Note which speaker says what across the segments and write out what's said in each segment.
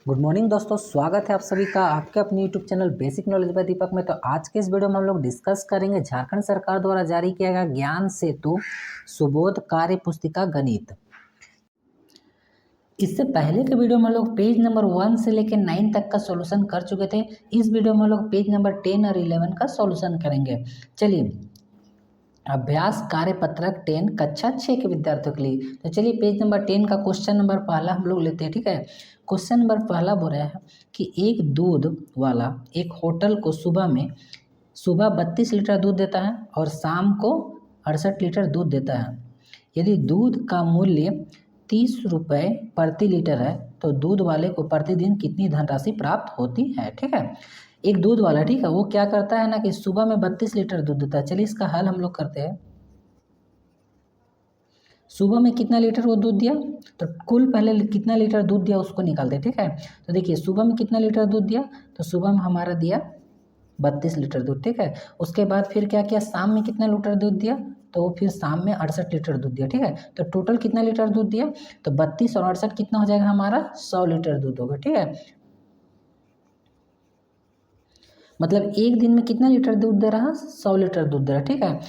Speaker 1: Good morning दोस्तों, स्वागत है आप सभी का आपके अपने YouTube channel basic knowledge by Deepak में। तो आज के इस वीडियो में हम लोग डिस्कस करेंगे झारखंड सरकार द्वारा जारी किया गया ज्ञान सेतु सुबोध कार्य पुस्तिका गणित। इससे पहले के वीडियो में हम लोग पेज नंबर 1 से लेकर 9 तक का सॉल्यूशन कर चुके थे। इस वीडियो में हम लोग पेज नंबर 10 और 11 का सॉल्यूशन करेंगे। चलिए, अभ्यास कार्य पत्रक 10 कक्षा 6 के विद्यार्थियों के लिए। तो चलिए पेज नंबर 10 का क्वेश्चन नंबर पहला हम लोग लेते हैं। ठीक है, क्वेश्चन नंबर पहला बोल रहा है कि एक दूध वाला एक होटल को सुबह 32 लीटर दूध देता है और शाम को 68 लीटर दूध देता है। यदि दूध का मूल्य 30 रुपये प्रति लीटर है तो दूध वाले को प्रतिदिन कितनी धनराशि प्राप्त होती है। ठीक है, एक दूध वाला, ठीक है, वो क्या करता है ना कि सुबह में 32 लीटर दूध देता है। चलिए इसका हल हम लोग करते हैं। सुबह में कितना लीटर वो दूध दिया, तो कुल पहले कितना लीटर दूध दिया उसको निकालते हैं। ठीक है, तो देखिए सुबह में कितना लीटर दूध दिया, तो सुबह में हमारा दिया 32 लीटर दूध। ठीक है, उसके बाद फिर क्या किया, शाम में कितना लीटर दूध दिया, तो वो फिर शाम में 68 लीटर दूध दिया। ठीक है, तो टोटल कितना लीटर दूध दिया, तो 32 और 68 कितना हो जाएगा हमारा 100 लीटर दूध होगा। ठीक है, मतलब एक दिन में कितना लीटर दूध दे रहा, 100 लीटर दूध दे रहा। ठीक है,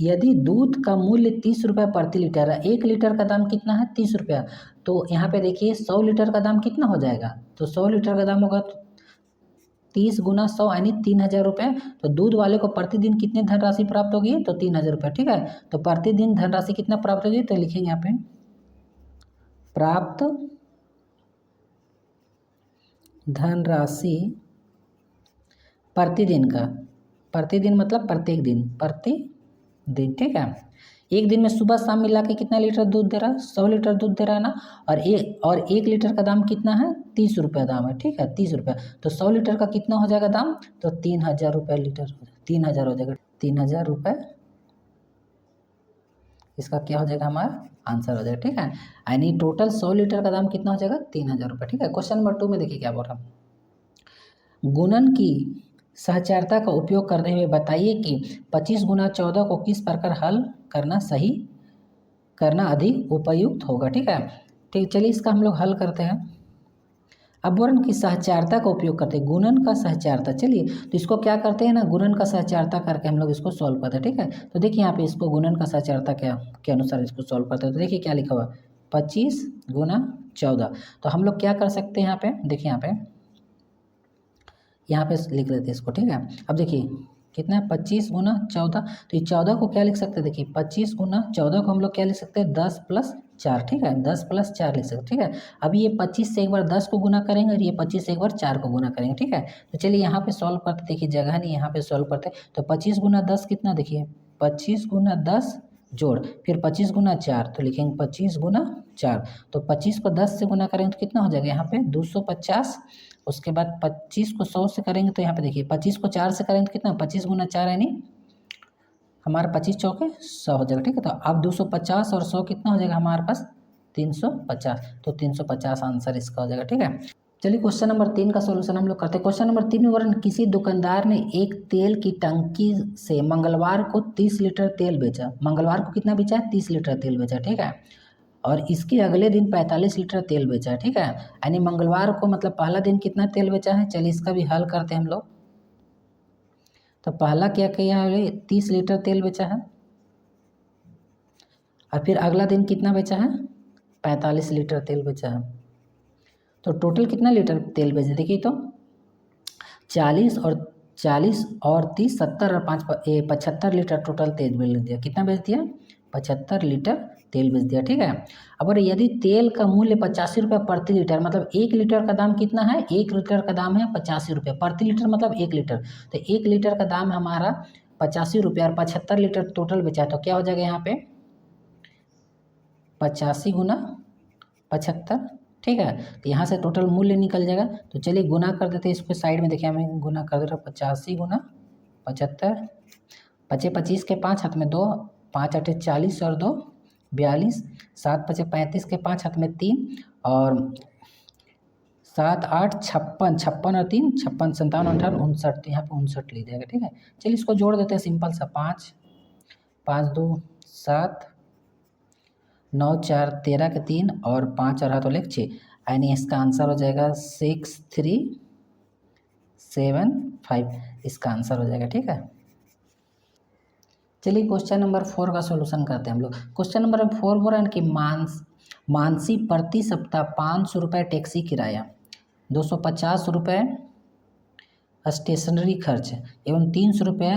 Speaker 1: यदि दूध का मूल्य 30 रुपये प्रति लीटर है, 1 लीटर का दाम कितना है 30 रुपया, तो यहाँ पे देखिए 100 लीटर का दाम कितना हो जाएगा, तो 100 लीटर का दाम होगा 30 गुना 100 यानी 3000 रुपये। तो दूध वाले को प्रतिदिन कितनी धनराशि प्राप्त होगी, तो 3000 रुपये। ठीक है, तो प्रतिदिन धनराशि कितना प्राप्त होगी, तो लिखेंगे यहाँ पे प्राप्त धनराशि प्रतिदिन मतलब प्रत्येक दिन, प्रतिदिन। ठीक है, एक दिन में सुबह शाम मिला के कितना लीटर दूध दे रहा है, 100 लीटर दूध दे रहा है ना, और एक लीटर का दाम कितना है 30 रुपये दाम है। ठीक है, 30 रुपये, तो 100 लीटर का कितना हो जाएगा दाम, तो 3000 रुपये लीटर, 3000 हो जाएगा, 3000 रुपये इसका क्या हो जाएगा, हमारा आंसर हो जाएगा। ठीक है, यानी टोटल 100 लीटर का दाम कितना हो जाएगा 3000 रुपये। ठीक है, क्वेश्चन नंबर 2 में देखिए क्या बोल रहा हूँ, गुणन की सहचारिता का उपयोग करते हुए बताइए कि 25 गुना 14 को किस प्रकार हल करना अधिक उपयुक्त होगा। ठीक है, ठीक, चलिए इसका हम लोग हल करते हैं। अब गुणन की सहचारिता का उपयोग करते हैं, गुणन का सहचारिता, चलिए तो इसको क्या करते हैं ना, गुणन का सहचारिता करके हम लोग इसको सॉल्व करते हैं। ठीक है, तो देखिए यहाँ पे इसको गुणन का सहचारिता क्या के अनुसार इसको सॉल्व करते हैं। तो देखिए क्या लिखा हुआ, 25 गुना 14, तो हम लोग क्या कर सकते हैं यहाँ पे, देखिए यहाँ पे लिख लेते हैं इसको। ठीक है, अब देखिए कितना है 25 गुना 14, तो ये 14 को क्या लिख सकते हैं, देखिए 25 गुना 14 को हम लोग क्या लिख सकते हैं 10 प्लस 4। ठीक है, 10 प्लस 4 लिख सकते हैं। ठीक है, अभी ये 25 से एक बार 10 को गुना करेंगे और ये 25 से एक बार 4 को गुना करेंगे। ठीक है, तो चलिए यहाँ पे सॉल्व करते, देखिए जगह नहीं, यहाँ पे सॉल्व करते, तो 25 गुना 10 कितना, देखिए 25 गुना 10 जोड़ फिर 25 गुना 4, तो लिखेंगे 25 गुना 4, तो 25 को 10 से गुना करेंगे तो कितना हो जाएगा यहाँ पे 250। उसके बाद 25 को 100 से करेंगे तो यहाँ पे देखिए 25 को 4 से करेंगे तो कितना, 25 गुना 4 यानी हमारा 25 चौके 100 हो जाएगा। ठीक है, तो अब 250 और 100 कितना हो जाएगा हमारे पास 350, तो 350 आंसर इसका हो जाएगा। ठीक है, चलिए क्वेश्चन नंबर 3 का सॉल्यूशन हम लोग करते हैं। क्वेश्चन नंबर 3 में वर्णन, किसी दुकानदार ने एक तेल की टंकी से मंगलवार को 30 लीटर तेल बेचा। मंगलवार को कितना बेचा है, 30 लीटर तेल बेचा। ठीक है, और इसके अगले दिन 45 लीटर तेल बेचा है। ठीक है, यानी मंगलवार को मतलब पहला दिन कितना तेल बेचा है, चलिए इसका भी हल करते हैं हम लोग। तो पहला क्या किया है, 30 लीटर तेल बेचा है, और फिर अगला दिन कितना बेचा है 45 लीटर तेल बेचा है, तो टोटल कितना लीटर तेल बेचा, देखिए तो 40 और 30 70 और 5 75 लीटर टोटल तेल बेच दिया। कितना बेच दिया, 75 लीटर तेल बेच दिया। ठीक है, अब यदि तेल का मूल्य 85 रुपये प्रति लीटर, मतलब 1 लीटर का दाम कितना है, 1 लीटर का दाम है 85 रुपये प्रति लीटर, मतलब 1 लीटर, तो 1 लीटर का दाम हमारा 85 रुपये और 75 लीटर टोटल बेचा है, तो क्या हो जाएगा यहाँ पे 85 गुना 75। ठीक है, तो यहाँ से टोटल मूल्य निकल जाएगा, तो चलिए गुना कर देते हैं इसको साइड में, देखिए हमें गुना कर दे रहा 85 गुना 75, 25 के 5 हाथ में 2, 5 8 40 और 2 42, 7 5 35 के 5 हाथ में 3 और 7 8 56, 56 और 3 56, 57 58 59, यहाँ पे 59 ले जाएगा। ठीक है, चलिए इसको जोड़ देते हैं सिंपल सा, 5 5 2 7 9 4 13 के 3 और 5 और हाथ वाले 6, यानी इसका आंसर हो जाएगा 6375, इसका आंसर हो जाएगा। ठीक है, चलिए क्वेश्चन नंबर 4 का सॉल्यूशन करते हैं हम लोग। क्वेश्चन नंबर 4 बोल रहा है कि मानसी प्रति सप्ताह 500 रुपये टैक्सी किराया, 250 रुपये स्टेशनरी खर्च एवं 300 रुपये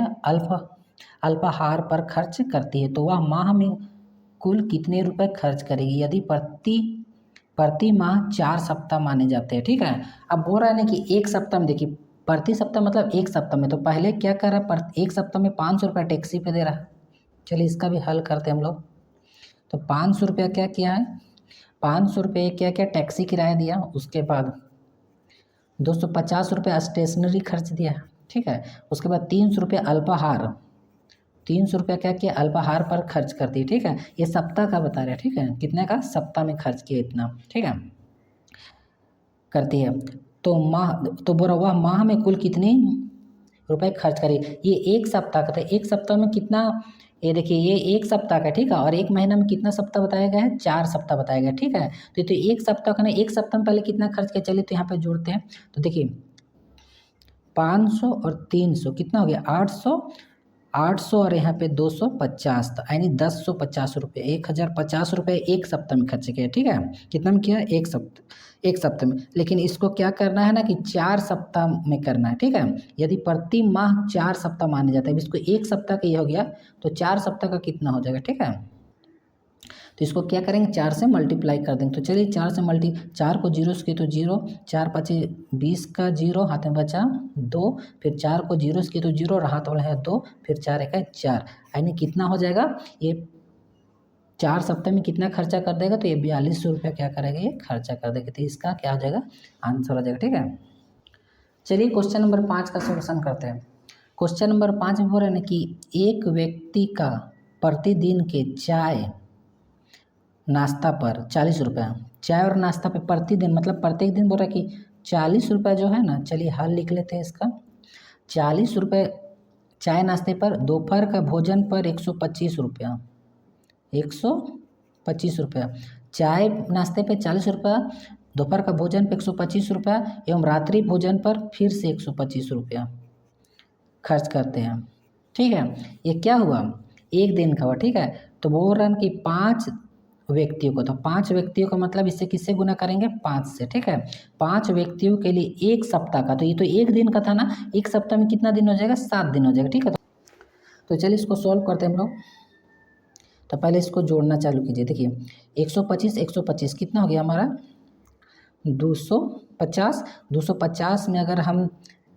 Speaker 1: अल्पाहार पर खर्च करती है, तो वह माह में कुल कितने रुपए खर्च करेगी यदि प्रति माह 4 सप्ताह माने जाते हैं। ठीक है, अब बोल रहा है ना कि एक सप्ताह में, देखिए प्रति सप्ताह मतलब एक सप्ताह में, तो पहले क्या कर रहा है, एक सप्ताह में 500 रुपये टैक्सी पे दे रहा है। चलिए इसका भी हल करते हैं हम लोग। तो 500 रुपया क्या किया है, 500 रुपये क्या क्या टैक्सी किराया दिया, उसके बाद 250 रुपये स्टेशनरी खर्च दिया। ठीक है, उसके बाद 300 रुपये अल्पाहार, 300 रुपया क्या किया अल्पाहार पर खर्च करती है। ठीक है, ये सप्ताह का बता रहे हैं। ठीक है, कितने का, सप्ताह में खर्च किया इतना। ठीक है, करती है, तो बोला वह माह में कुल कितने रुपए खर्च करे। ये एक सप्ताह का था, एक सप्ताह में कितना, ये देखिए ये एक सप्ताह का। ठीक है, और एक महीना में कितना सप्ताह बताया गया है, 4 सप्ताह बताया गया। ठीक है, तो एक सप्ताह का ना, एक सप्ताह में पहले कितना खर्च किया, चलिए तो यहाँ पे जोड़ते हैं। तो देखिए 500 और 300 कितना हो गया, 800, 800 और यहाँ पे 250, यानी 1050 रुपये, 1050 रुपये एक सप्ताह में खर्च किया। ठीक है, कितना में किया, एक सप्ताह में। लेकिन इसको क्या करना है ना कि 4 सप्ताह में करना है। ठीक है, यदि प्रति माह 4 सप्ताह माने जाता है, इसको एक सप्ताह का ये हो गया, तो 4 सप्ताह का कितना हो जाएगा। ठीक है, तो इसको क्या करेंगे, 4 से मल्टीप्लाई कर देंगे। तो चलिए 4 से 4 को 0 से किए तो 0, 4 5 20 का 0, हाथ में बचा 2, फिर 4 को 0 से किए तो 0 और हाथ वाला है 2, फिर 4 1 है 4, यानी कितना हो जाएगा, ये 4 सप्ताह में कितना खर्चा कर देगा, तो ये 4200 रुपया क्या करेगा, ये खर्चा कर देगा। तो इसका क्या हो जाएगा, आंसर हो जाएगा। ठीक है, चलिए क्वेश्चन नंबर 5 का सोल्यूशन करते हैं। क्वेश्चन नंबर 5 में हो रहा है ना कि एक व्यक्ति का प्रतिदिन के चाय नाश्ता पर 40 रुपया, चाय और नाश्ता पे प्रतिदिन मतलब प्रत्येक दिन बोल रहा है कि 40 रुपये जो है ना, चलिए हल लिख लेते हैं इसका। 40 रुपये चाय नाश्ते पर, दोपहर का भोजन पर 125 रुपया, 125 रुपया, चाय नाश्ते पे 40 रुपया, दोपहर का भोजन पे 125 रुपया एवं रात्रि भोजन पर फिर से 125 रुपया खर्च करते हैं। ठीक है, ये क्या हुआ, एक दिन का हुआ। ठीक है, तो बोल रहे हैं कि 5 व्यक्तियों को, तो 5 व्यक्तियों का मतलब इससे किससे गुना करेंगे, 5 से। ठीक है, 5 व्यक्तियों के लिए एक सप्ताह का, तो ये तो एक दिन का था ना, एक सप्ताह में कितना दिन हो जाएगा, 7 दिन हो जाएगा। ठीक है, तो चलिए इसको सॉल्व करते हैं हम लोग। तो पहले इसको जोड़ना चालू कीजिए। देखिए 125 125 कितना हो गया हमारा, 250, 250 में अगर हम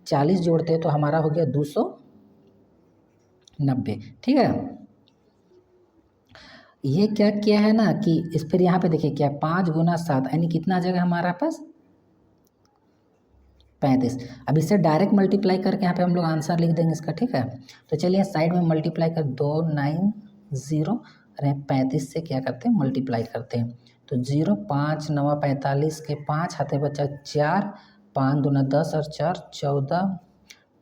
Speaker 1: 40 जोड़ते हैं तो हमारा हो गया 290। ठीक है, ये क्या किया है ना कि इस फिर यहाँ पे देखिए क्या, 5 गुना 7 यानी कितना आ जाएगा हमारा पास, 35। अब इससे डायरेक्ट मल्टीप्लाई करके यहाँ पे हम लोग आंसर लिख देंगे इसका। ठीक है, तो चलिए साइड में मल्टीप्लाई कर, 290 और 35 से क्या करते हैं, मल्टीप्लाई करते हैं। तो 0 5 9 45 के 5 हाथे बचा 4, 5 दूना 10 और 4 14,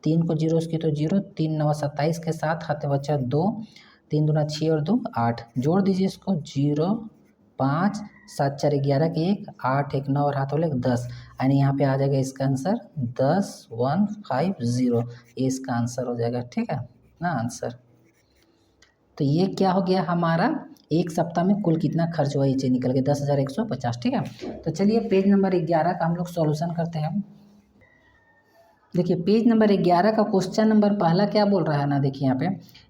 Speaker 1: 3 को 0 की तो 0, 3 9 27 के 7 हाथे बचा 2, 3 दूना 6 और 2 8, जोड़ दीजिए इसको, 0 5 7 4 11 के 1 8 1 9 और हाथ वाले 10, यानी यहाँ पे आ जाएगा इसका आंसर 10150, ये इसका आंसर हो जाएगा। ठीक है ना आंसर। तो ये क्या हो गया हमारा, एक सप्ताह में कुल कितना खर्च हुआ, ये चीज़ निकल गया 10,150। ठीक है, तो चलिए पेज नंबर 11 का हम लोग सॉल्यूशन करते हैं। देखिए पेज नंबर 11 का क्वेश्चन नंबर पहला क्या बोल रहा है ना, देखिए यहाँ पे,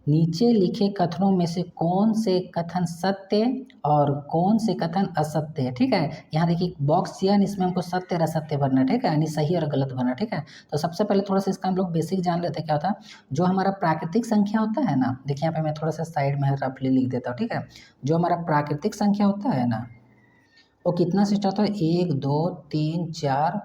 Speaker 1: नीचे लिखे कथनों में से कौन से कथन सत्य और कौन से कथन असत्य है। ठीक है, यहाँ देखिए बॉक्स दिया, इसमें हमको सत्य और असत्य भरना है। ठीक है, यानी सही और गलत भरना। ठीक है, तो सबसे पहले थोड़ा सा इसका हम लोग बेसिक जान लेते हैं क्या होता है। जो हमारा प्राकृतिक संख्या होता है ना, देखिए यहाँ पे मैं थोड़ा सा साइड में रफली लिख देता हूँ। ठीक है, जो हमारा प्राकृतिक संख्या होता है ना, वो कितना से स्टार्ट होता है, 1 2 3 4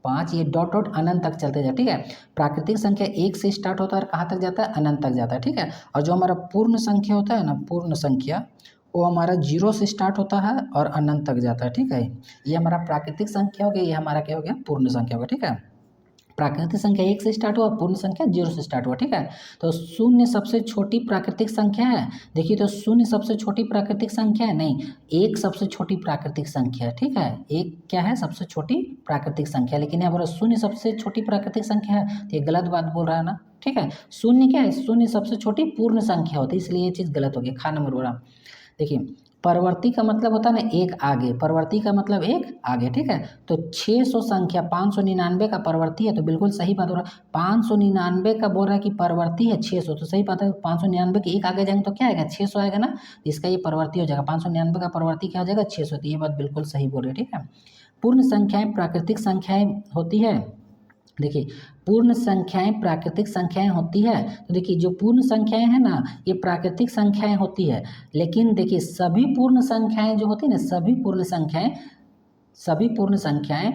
Speaker 1: 5, ये डॉट डॉट अनंत तक चलते जाए। ठीक है, प्राकृतिक संख्या 1 से स्टार्ट होता है और कहाँ तक जाता है, अनंत तक जाता है। ठीक है, और जो हमारा पूर्ण संख्या होता है ना, पूर्ण संख्या, वो हमारा 0 से स्टार्ट होता है और अनंत तक जाता है। ठीक है, ये हमारा प्राकृतिक संख्या हो गया, ये हमारा क्या हो गया, पूर्ण संख्या हो गया। ठीक है, प्राकृतिक संख्या 1 से स्टार्ट हुआ, पूर्ण संख्या 0 से स्टार्ट हुआ, ठीक है। तो शून्य सबसे छोटी प्राकृतिक संख्या है, देखिए तो शून्य सबसे छोटी प्राकृतिक संख्या है नहीं, एक सबसे छोटी प्राकृतिक संख्या है, ठीक है। एक क्या है, सबसे छोटी प्राकृतिक संख्या, लेकिन यहाँ पर शून्य सबसे छोटी प्राकृतिक संख्या है, तो ये गलत बात बोल रहा है ना, ठीक है। शून्य क्या है, शून्य सबसे छोटी पूर्ण संख्या होती है, इसलिए ये चीज़ गलत हो गई। खा नंबर बोला, देखिए परवर्ती का मतलब होता है ना एक आगे, परवर्ती का मतलब एक आगे, ठीक है। तो 600 संख्या 599 का परवर्ती है, तो बिल्कुल सही बात हो रहा है। 599 का बोल रहा है कि परवर्ती है 600, तो सही बात है। 599 के एक आगे जाएंगे तो क्या आएगा, 600 आएगा ना, इसका ये परवर्ती हो जाएगा। 599 का परवर्ती क्या हो जाएगा, 600, तो ये बात बिल्कुल सही बोल रही है, ठीक है। पूर्ण संख्याएं प्राकृतिक संख्याएं होती है, देखिए पूर्ण संख्याएं प्राकृतिक संख्याएं होती है, तो देखिए जो पूर्ण संख्याएं हैं ना ये प्राकृतिक संख्याएं होती है, लेकिन देखिए सभी पूर्ण संख्याएं जो होती है ना, सभी पूर्ण संख्याएं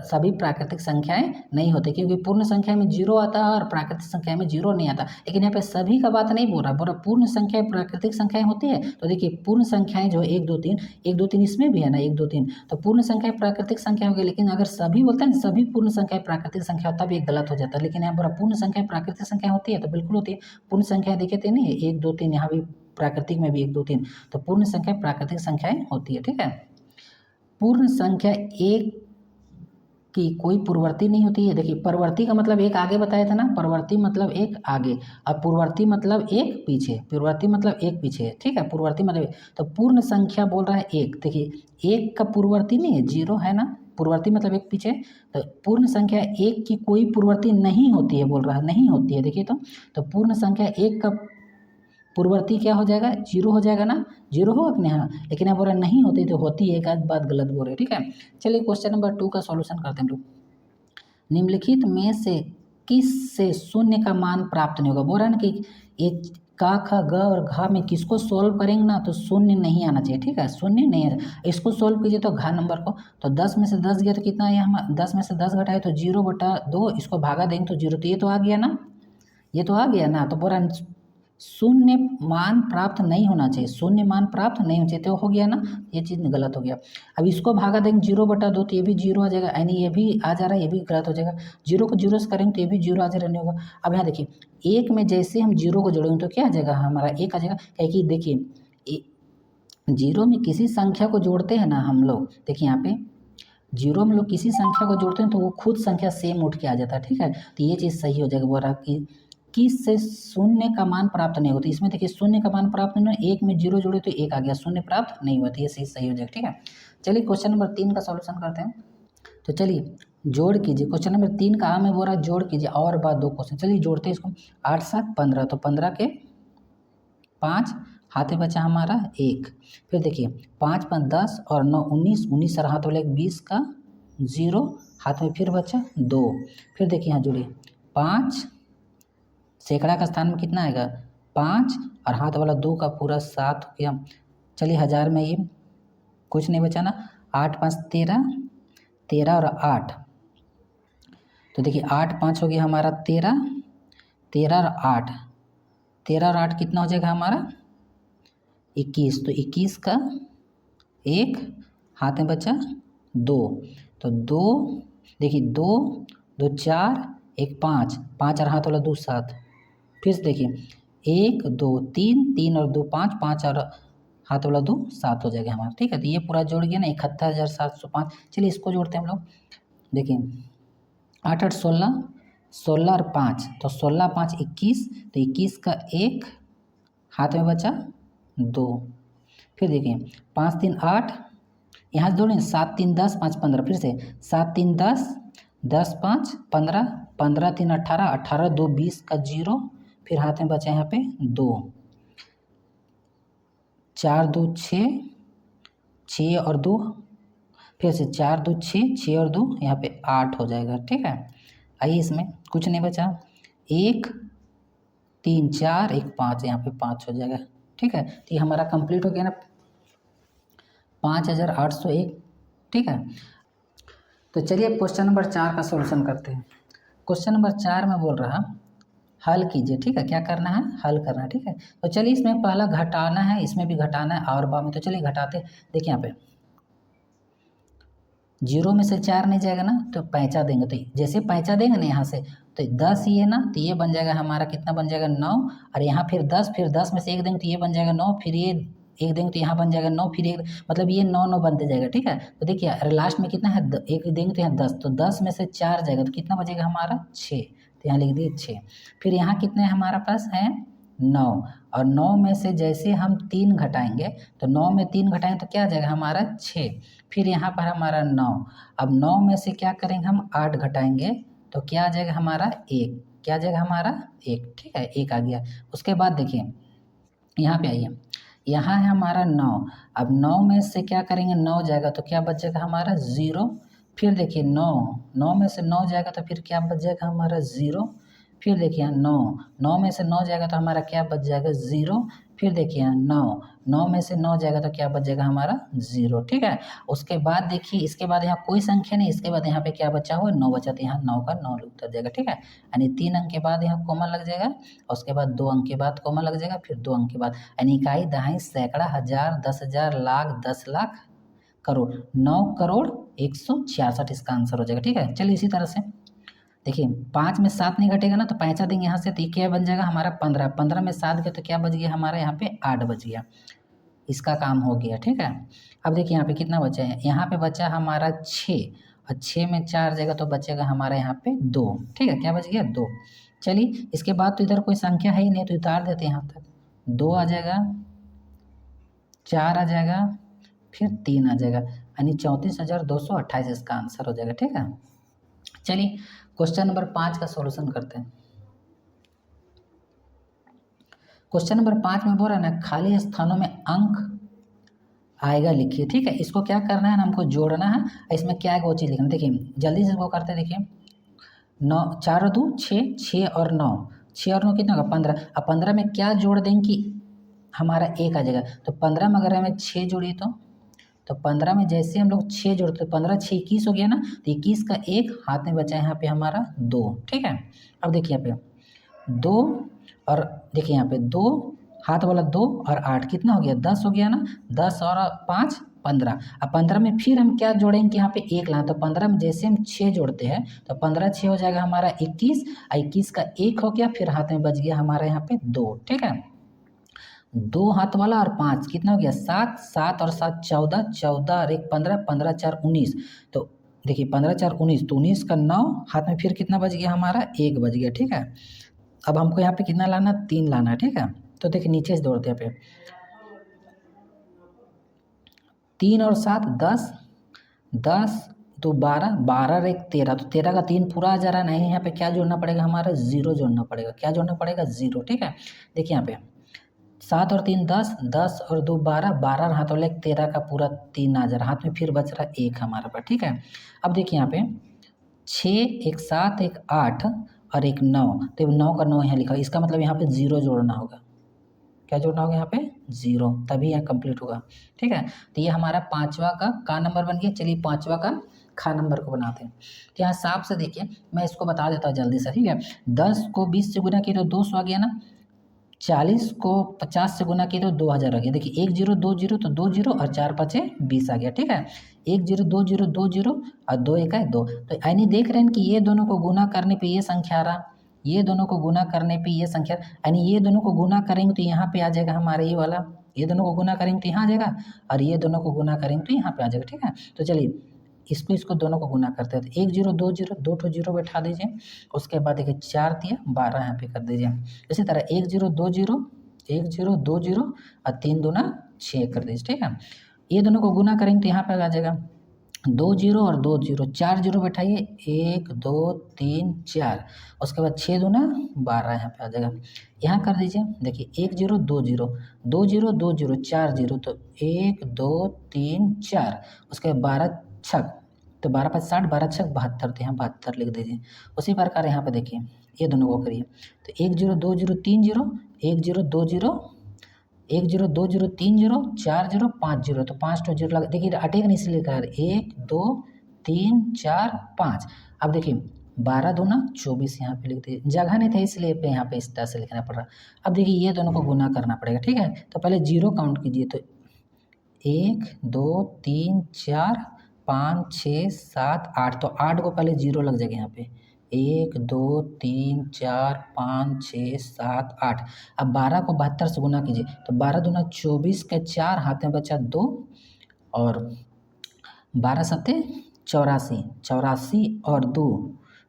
Speaker 1: सभी प्राकृतिक संख्याएं नहीं होती, क्योंकि पूर्ण संख्या में 0 आता है और प्राकृतिक संख्या में 0 नहीं आता। लेकिन यहाँ पे सभी का बात नहीं बोल रहा पूर्ण संख्याएं प्राकृतिक संख्याएं होती है, तो देखिए पूर्ण संख्याएं जो 1 2 3, 1 2 3 इसमें भी है ना, 1 2 3, तो पूर्ण संख्या प्राकृतिक संख्या हो गई। लेकिन अगर सभी बोलते हैं सभी पूर्ण संख्या प्राकृतिक संख्या, तब ये गलत हो जाता है। लेकिन यहाँ पर पूर्ण संख्या प्राकृतिक संख्या होती है, तो बिल्कुल होती है। पूर्ण संख्या देखे थे नहीं, 1 2 3, यहाँ भी प्राकृतिक में भी 1 2 3, तो पूर्ण संख्या प्राकृतिक संख्याएं होती है, ठीक है। पूर्ण संख्या एक की कोई पूर्ववर्ती नहीं होती है, देखिए परवर्ती का मतलब एक आगे बताया था ना, परवर्ती मतलब एक आगे, अब पूर्ववर्ती मतलब एक पीछे, पूर्ववर्ती मतलब एक पीछे, ठीक है। पूर्ववर्ती मतलब तो पूर्ण संख्या बोल रहा है एक, देखिए एक का पूर्ववर्ती नहीं है, 0 है ना, पूर्ववर्ती मतलब एक पीछे, तो पूर्ण संख्या एक की कोई पूर्ववर्ती नहीं होती है बोल रहा है, नहीं होती है, देखिए तो पूर्ण संख्या एक का पूर्ववर्ती क्या हो जाएगा, 0 हो जाएगा ना, 0 होगा कि नहीं, हाँ। लेकिन अब बोल रहा नहीं होती तो होती है, एक आध बात गलत बोल रहे, ठीक है। चलिए क्वेश्चन नंबर 2 का सॉल्यूशन करते हैं हम लोग। निम्नलिखित में से किस से शून्य का मान प्राप्त नहीं होगा, बोल रहा है ना कि एक का ख ग और घ में किसको सोल्व करेंगे ना तो शून्य नहीं आना चाहिए, ठीक है, शून्य नहीं है। इसको सोल्व कीजिए तो घ नंबर को, तो 10 में से 10 गया तो कितना है, हम 10 में से 10 घटाए तो 0/2, इसको भागा देंगे तो 0, तो ये तो आ गया ना, ये तो आ गया ना। तो बोल रहा शून्य मान प्राप्त नहीं होना चाहिए, शून्य मान प्राप्त नहीं होना चाहिए, तो हो गया ना, ये चीज़ गलत हो गया। अब इसको भागा देंगे 0/2, तो ये भी 0 आ जाएगा, यानी ये भी आ जा रहा है, ये भी गलत हो जाएगा। 0 को 0 से करेंगे तो ये भी 0 आ जा रहा होगा। अब यहाँ देखिए एक में जैसे हम 0 को जोड़ेंगे तो क्या आ जाएगा, हमारा 1 आ जाएगा, क्योंकि देखिए 0 में किसी संख्या को जोड़ते हैं ना हम लोग, देखिए यहाँ पे 0 में लोग किसी संख्या को जोड़ते हैं तो वो खुद संख्या सेम उठ के आ जाता है, ठीक है। तो ये चीज़ सही हो जाएगा। बोल रहा कि किस से शून्य का मान प्राप्त नहीं होती, इसमें देखिए शून्य का मान प्राप्त नहीं हुआ, एक में 0 जोड़े तो 1 आ गया, शून्य प्राप्त नहीं हुआ, तो ये सही हो जाएगा, ठीक है। चलिए क्वेश्चन नंबर 3 का सॉल्यूशन करते हैं। तो चलिए जोड़ कीजिए, क्वेश्चन नंबर 3 का में बोल रहा है जोड़ कीजिए, और बात 2 क्वेश्चन, चलिए जोड़ते हैं इसको। 8 7 15, तो 15 के 5 हाथ में बचा हमारा 1, फिर देखिए 5 5 10 और 9 19, 19 और हाथ वाले 20 का 0, हाथ में फिर बचा 2, फिर देखिए यहाँ जोड़िए 5, सैकड़ा का स्थान में कितना आएगा 5, और हाथ वाला 2 का पूरा 7 हो गया। चलिए 1000 में ये कुछ नहीं बचा ना, 8 5 13, 13 और 8, तो देखिए 8 5 हो गया हमारा 13, 13 और 8, 13 और 8 कितना हो जाएगा हमारा 21, तो 21 का 1, हाथ में बचा 2, तो 2, देखिए 2 2 4 1 5, 5 और हाथ वाला 2 7, फिर से देखिए 1 2 3, 3 और 2 5, 5 और हाथ वाला 2 7 हो जाएगा हमारा, ठीक है। तो ये पूरा जोड़ गया ना 71,705। चलिए इसको जोड़ते हैं हम लोग, देखिए 8 8 16, 16 और 5, तो 16 5 21, तो 21 का 1, हाथ में बचा 2, फिर देखिए 5 3 8, यहाँ से जोड़ें 7 3 10, 5 15, फिर से 7 3 10, 10 5 15, 15 3 18, 18 2 20 का 0, फिर हाथ में बचा यहाँ पे 2, 4 2 6, 6 और 2, फिर से 4 2 6, 6 और 2, यहाँ पे 8 हो जाएगा, ठीक है। आइए इसमें कुछ नहीं बचा, 1 3 4 1 5, यहाँ पे 5 हो जाएगा, ठीक है। तो ये हमारा कंप्लीट हो गया ना 5801, ठीक है। तो चलिए क्वेश्चन नंबर 4 का सॉल्यूशन करते हैं। क्वेश्चन नंबर 4 में बोल रहा हल कीजिए, ठीक है, क्या करना है हल करना है, ठीक है। तो चलिए इसमें पहला घटाना है, इसमें भी घटाना है और बा में, तो चलिए घटाते, देखिए यहाँ पे जीरो में से 4 नहीं जाएगा ना तो पैंचा देंगे, तो जैसे पैंचा देंगे ना यहाँ से तो 10 ये ना, तो ये बन जाएगा हमारा कितना बन जाएगा 9, और यहाँ फिर 10 में से 1 देंगे तो ये बन जाएगा 9, फिर ये 1 देंगे तो यहाँ बन जाएगा 9, फिर 1 मतलब ये 9 9 बनते जाएगा। ठीक है, तो देखिए अरे लास्ट में कितना है 1 देंगे तो यहाँ 10, तो 10 में से 4 जाएगा तो कितना बचेगा हमारा 6, तो यहाँ लिख दिए 6। फिर यहाँ कितने हमारा पास है 9, और 9 में से जैसे हम 3 घटाएंगे तो 9 में 3 घटाएंगे तो क्या आ जाएगा हमारा 6, फिर यहाँ पर हमारा 9, अब 9 में से क्या करेंगे हम 8 घटाएंगे तो क्या आ जाएगा हमारा 1, क्या आ जाएगा हमारा 1। ठीक है, 1 आ गया। उसके बाद देखिए यहाँ पे आइए, यहाँ है हमारा 9, अब 9 में से क्या करेंगे 9 जाएगा तो क्या बच जाएगा हमारा 0, फिर देखिए 9 में से 9 जाएगा तो फिर क्या बच जाएगा हमारा 0, फिर देखिए 9 में से 9 जाएगा तो हमारा क्या बच जाएगा 0, फिर देखिए 9 में से 9 जाएगा तो क्या बच जाएगा हमारा 0। ठीक है, उसके बाद देखिए इसके बाद यहाँ कोई संख्या नहीं, इसके बाद यहाँ पे क्या बचा हुआ 9 बचा, तो यहाँ 9 का 9 उतर जाएगा। ठीक है, यानी 3 अंक के बाद यहाँ कोमा लग जाएगा, और उसके बाद 2 अंक के बाद कोमा लग जाएगा, फिर 2 अंक के बाद, यानी इकाई, दहाई, सैकड़ा, हजार, 10,000, लाख, 10 लाख, करोड़, 9 करोड़ 166 इसका आंसर हो जाएगा। ठीक है, चलिए इसी तरह से देखिए 5 में 7 नहीं घटेगा ना तो पैंचा देंगे यहाँ से, तो ये क्या बन जाएगा हमारा 15, 15 में 7 गया तो क्या बच गया हमारा यहाँ पे 8 बच गया, इसका काम हो गया। ठीक है, अब देखिए यहाँ पे कितना बचा है, यहाँ पे बचा हमारा 6, और 6 में 4 जाएगा तो बचेगा हमारा यहाँ पे 2। ठीक है, क्या बच गया 2। चलिए इसके बाद तो इधर कोई संख्या है ही नहीं तो उतार देते हैं यहाँ तक, 2 आ जाएगा, 4 आ जाएगा, फिर 3 आ जाएगा, यानी 34,228 इसका आंसर हो जाएगा। ठीक है, चलिए क्वेश्चन नंबर 5 का सॉल्यूशन करते हैं। क्वेश्चन नंबर 5 में बोल रहा है ना खाली स्थानों में अंक आएगा लिखिए। ठीक है, इसको क्या करना है ना, हमको जोड़ना है, इसमें क्या है वो चीज़ लिखना। देखिए जल्दी से इसको करते हैं, देखिए 9 4 और 2 6, 6 और 9, 6 और 9 कितना होगा 15, अब 15 में क्या जोड़ देंगे कि हमारा 1 आ जाएगा, तो 15 में अगर हमें 6 जोड़िए तो 15 में जैसे हम लोग 6 जोड़ते तो 15 6 21 हो गया ना, तो 21 का 1 हाथ में बचा है यहाँ पे हमारा 2। ठीक है, अब देखिए यहाँ पे 2, और देखिए यहाँ पे 2 हाथ वाला 2 और 8 कितना हो गया 10 हो गया ना, 10 और 5 15, अब 15 में फिर हम क्या जोड़ेंगे कि यहाँ पे 1 लाना, तो 15 में जैसे हम 6 जोड़ते हैं तो 15 6 हो जाएगा हमारा 21, 21 का 1 हो गया, फिर हाथ में बच गया हमारा यहाँ पे 2। ठीक है, 2 हाथ वाला और 5 कितना हो गया 7, 7 और 7 14, 14 और 1 15, 15 4 19, तो देखिए 15 4 19, तो 19 का 9 हाथ में फिर कितना बच गया हमारा 1 बच गया। ठीक है, अब हमको यहाँ पे कितना लाना 3 लाना। ठीक है, तो देखिए नीचे से दौड़ते हैं पे 3 और 7 10, 10 तो 12, 12 और 1 13, तो 13 का 3 पूरा आ जा रहा है, नहीं यहाँ पे क्या जोड़ना पड़ेगा हमारा 0 जोड़ना पड़ेगा, क्या जोड़ना पड़ेगा 0। ठीक है, देखिए यहाँ पे 7 और 3 10, 10 और 2 12, 12 और हाथ वाले 13 का पूरा 3 आ जा रहा, हाथ में फिर बच रहा 1 हमारा पर। ठीक है, अब देखिए यहाँ पे 6 1 7 1 8 और 1 9, तो 9 का 9 यहाँ लिखा है, इसका मतलब यहाँ पे 0 जोड़ना होगा, क्या जोड़ना होगा यहाँ पे 0, तभी यहाँ कंप्लीट होगा। ठीक है, तो ये हमारा 5वां का नंबर बन गया। चलिए 5वां का खा नंबर को बनाते हैं, तो यहाँ साफ से देखिए मैं इसको बता देता हूँ जल्दी से। ठीक है, 10 को 20 से गुना किया तो 200 आ गया ना, 40 को 50 से गुना किया तो 2000 आ गया। देखिए 1 0 2 0 तो 2 0 और 4 5 20 आ गया। ठीक है, 1 0 2 0 2 0 और 2 1 है 2, तो यानी देख रहे हैं कि ये दोनों को गुना करने पे ये संख्या आ रहा, ये दोनों को गुना करने पे ये संख्या, यानी ये दोनों को गुना करेंगे तो यहाँ पे आ जाएगा हमारा ये वाला, ये दोनों को गुना करेंगे तो यहाँ आ जाएगा, और ये दोनों को गुना करेंगे तो यहाँ पे आ जाएगा। ठीक है, तो चलिए इसको दोनों को गुना करते हैं, तो 1 0 2 0 2 ठो 0 बैठा दीजिए, उसके बाद देखिए 4 दिया 12 यहाँ पे कर दीजिए। इसी तरह 1 0 2 0 1 0 2 0 और 3 दूना 6 कर दीजिए। ठीक है, ये दोनों को गुना करेंगे तो यहाँ पे आ जाएगा 2 0 और 2 0, 4 0 बैठाइए 1 2 3 4, उसके बाद 6 दूना 12 यहाँ पे आ जाएगा, यहाँ कर दीजिए। देखिए 1 0 2 0 2 0 2 0 4 0, तो 1 2 3 4, उसके बाद 12 छक, तो 12 5 60, 12 छक 72, तो यहाँ 72 लिख दीजिए। उसी प्रकार यहाँ पे देखिए ये दोनों को करिए, तो 1 0 2 0 3 0 1 0 2 0 1 0 2 0 3 0 4 0 5 0, तो 5 तो 0 लगा, देखिए अटेगा नहीं इसलिए लिखा है 1 2 3 4 5। अब देखिए 12 दूना 24 यहाँ पे लिख दीजिए, जगह नहीं था इसलिए पे यहाँ पे इस तरह से लिखना पड़ रहा। अब देखिए ये दोनों को गुना करना पड़ेगा। ठीक है, तो पहले 0 काउंट कीजिए, तो 1 2 3 4 5 6 7 8, तो 8 को पहले 0 लग जाएगा यहाँ पे। 1 2 3 4 5 6 7 8। अब 12 को 72 से गुना कीजिए, तो 12 दूना 24 के 4, हाथ में बचा 2, और 12 सत्ते 84, 84 और 2,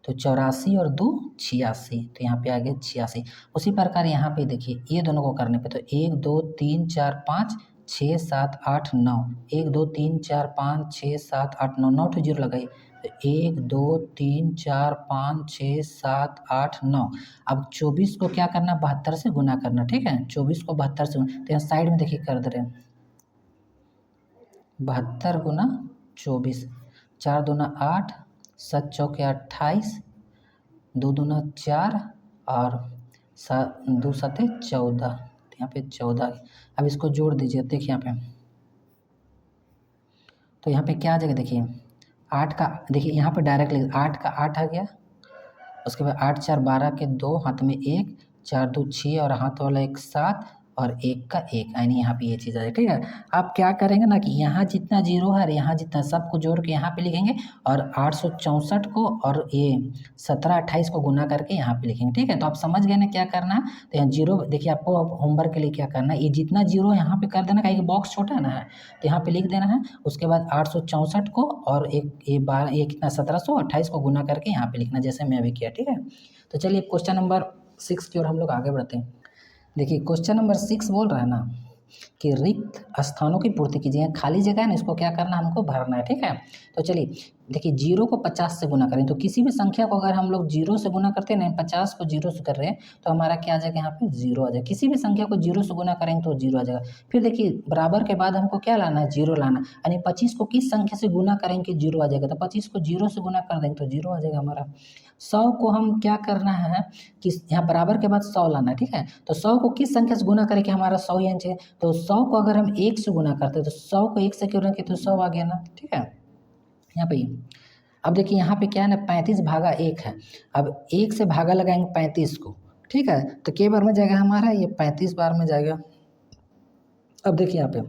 Speaker 1: तो 84 और 2 86, तो यहाँ पे आ गया 86। उसी प्रकार यहाँ पे देखिए ये दोनों को करने पे, तो 1 2 3 4 5 6 7 8 9, 1 2 3 4 5 6 7 8 9, 9 तो 0 लगाइए, तो 1 2 3 4 5 6 7 8 9। अब 24 को क्या करना, 72 से गुना करना, ठीक है। 24 को 72 से गुना, तो यहाँ साइड में देखिए कर दे रहे हैं, 72 गुना 24, 4 दूना 8, 7 चौके 28, 2 दूना 4 और 2 सत्ते 14, तो यहाँ पे 14। अब इसको जोड़ दीजिए, देखिए यहाँ पे, तो यहाँ पे क्या आ जाएगा, देखिए 8 का, देखिए यहाँ पे डायरेक्ट लिख, 8 का 8 आ गया, उसके बाद 8 4 12 के 2, हाथ में 1, 4 2 6 और हाथ वाला 1 7 और 1 का 1, यानी यहाँ पे ये चीज़ आ जाए, ठीक है। आप क्या करेंगे ना कि यहाँ जितना जीरो है, यहाँ जितना सबको जोड़ के यहाँ पे लिखेंगे, और 864 को और ये 17 28 को गुना करके यहाँ पे लिखेंगे, ठीक है। तो आप समझ गए ना क्या करना है। तो यहाँ जीरो, देखिए आपको अब होमवर्क के लिए क्या करना है, ये जितना जीरो यहाँ पे कर देना, कहीं बॉक्स छोटा ना है, तो यहाँ पे लिख देना है। उसके बाद 864 को और एक ये 12, ये कितना 1728 को गुना करके यहाँ पे लिखना, जैसे मैं अभी किया, ठीक है। तो चलिए क्वेश्चन नंबर 6 की ओर हम लोग आगे बढ़ते हैं। देखिए क्वेश्चन नंबर 6 बोल रहा है ना कि रिक्त स्थानों की पूर्ति कीजिए, खाली जगह है ना, इसको क्या करना है, हमको भरना है, ठीक है। तो चलिए देखिए, 0 को 50 से गुना करें, तो किसी भी संख्या को अगर हम लोग 0 से गुना करते हैं ना, 50 को 0 से कर रहे हैं, तो हमारा क्या आ जाएगा, यहाँ पे 0 आ जाएगा। किसी भी संख्या को 0 से गुना करेंगे तो 0 आ जाएगा। फिर देखिए बराबर के बाद हमको क्या लाना है, 0 लाना, यानी 25 को किस संख्या से गुना करेंगे 0 आ जाएगा, तो 25 को 0 से गुना कर देंगे तो 0 आ जाएगा हमारा। 100 को हम क्या करना है कि यहाँ बराबर के बाद 100 लाना है, ठीक है। तो 100 को किस संख्या से गुना करें कि हमारा 100 ही आना चाहिए, तो 100 को अगर हम 1 से गुना करते हैं, तो 100 को 1 से क्यों रखें, तो 100 आ गया ना, ठीक है। यहाँ पे अब देखिए यहाँ पे क्या है ना, 35 भागा 1 है। अब 1 से भागा लगाएंगे 35 को, ठीक है, तो के बार में जाएगा हमारा, ये 35 बार में जाएगा। अब देखिए यहाँ पे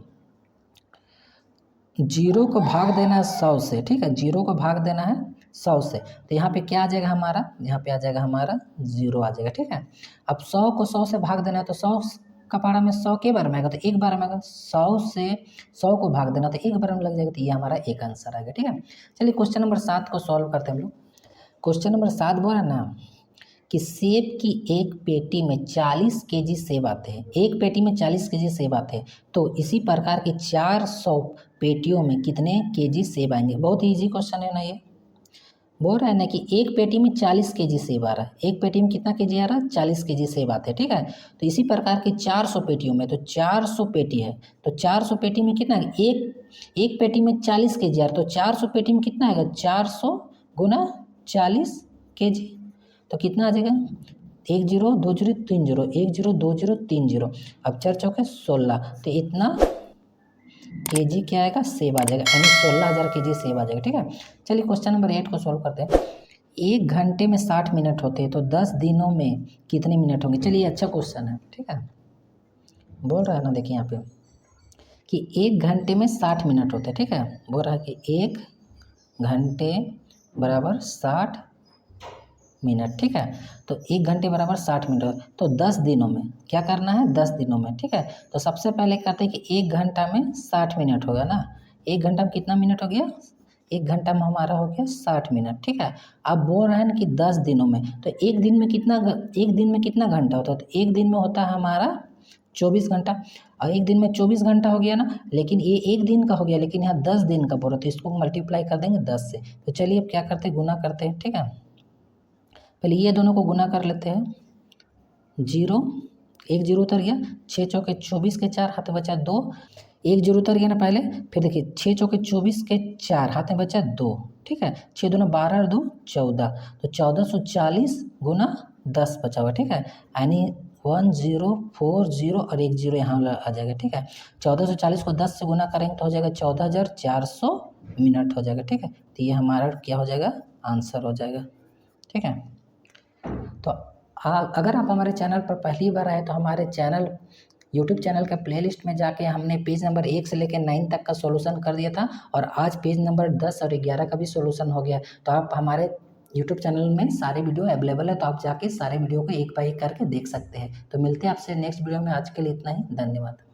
Speaker 1: 0 को भाग देना है 100 से, ठीक है, 0 को भाग देना है 100 से, तो यहाँ पे क्या आ जाएगा हमारा, यहाँ पे आ जाएगा हमारा 0 आ जाएगा, ठीक है। अब 100 को 100 से भाग देना है, तो 100 का पारा में 100 के बार में आएगा, तो एक बार में आएगा। 100 से 100 को भाग देना, तो एक बार में लग जाएगा, तो ये हमारा एक आंसर आएगा, ठीक है। चलिए क्वेश्चन नंबर 7 को सॉल्व करते हैं हम लोग। क्वेश्चन नंबर 7 बोला ना कि सेब की एक पेटी में 40 केजी सेब आते हैं, एक पेटी में 40 केजी सेब आते हैं, तो इसी प्रकार की 400 पेटियों में कितने केजी सेब आएंगे। बहुत ही ईजी क्वेश्चन है ना ये। बोल रहा है ना कि एक पेटी में 40 केजी सेब आ रहा है, एक पेटी में कितना केजी आ रहा है, 40 केजी सेब आते हैं, ठीक है। तो इसी प्रकार की 400 पेटियों में, तो 400 पेटी है, तो 400 पेटी में कितना है, एक पेटी में 40 केजी आ रहा है, तो 400 पेटी में कितना आएगा, 400 गुना 40 केजी, तो कितना आ जाएगा, 1 0 2 0 3 0, 1 0 2 0 3 0, अब 4 चौके 16, तो इतना केजी क्या आएगा, सेब आ जाएगा, यानी 16,000 केजी सेब आ जाएगा, ठीक है। चलिए क्वेश्चन नंबर 8 को सॉल्व करते हैं। एक घंटे में 60 मिनट होते हैं, तो 10 दिनों में कितने मिनट होंगे। चलिए अच्छा क्वेश्चन है, ठीक है। बोल रहा है ना, देखिए यहाँ पे कि एक घंटे में 60 मिनट होते हैं, ठीक है। बोल रहा है कि एक घंटे बराबर 60 मिनट, ठीक है। तो एक घंटे बराबर 60 मिनट, तो 10 दिनों में क्या करना है, 10 दिनों में, ठीक है। तो सबसे पहले कहते हैं कि एक घंटा में 60 मिनट होगा ना, एक घंटा में कितना मिनट हो गया, एक घंटा में हमारा हो गया 60 मिनट, ठीक है। अब बोल रहे हैं ना कि 10 दिनों में, तो एक दिन में कितना घंटा होता है, तो एक दिन में होता है हमारा 24 घंटा, और एक दिन में 24 घंटा हो गया ना, लेकिन ये एक दिन का हो गया, लेकिन यहाँ 10 दिन का बोल रहा, तो इसको मल्टीप्लाई कर देंगे 10 से। तो चलिए अब क्या करते हैं, गुना करते हैं, ठीक है। पहले ये दोनों को गुना कर लेते हैं, 0 1 0 उतर गया, 6 चौके 24 के 4, हाथ में बचा 2, 1 0 उतर गया ना पहले, फिर देखिए 6 चौके 24 के 4, हाथ में बचा 2, ठीक है। 6 दूना 12 और 2 14, तो 1440 गुना 10 बचा हुआ, ठीक है, यानी 1040 और 1 0 यहाँ आ जाएगा, ठीक है। 1440 को 10 से गुना करेंगे तो हो जाएगा 14,400 मिनट हो जाएगा, ठीक है। तो ये हमारा क्या हो जाएगा, आंसर हो जाएगा, ठीक है। तो अगर आप हमारे चैनल पर पहली बार आए तो हमारे चैनल यूट्यूब चैनल का प्लेलिस्ट में जाके हमने पेज नंबर 1 से लेकर 9 तक का सॉल्यूशन कर दिया था और आज पेज नंबर 10 और 11 का भी सॉल्यूशन हो गया। तो आप हमारे यूट्यूब चैनल में सारे वीडियो अवेलेबल है, तो आप जाके सारे वीडियो को एक बाय एक करके देख सकते हैं। तो मिलते हैं आपसे नेक्स्ट वीडियो में। आज के लिए इतना ही, धन्यवाद।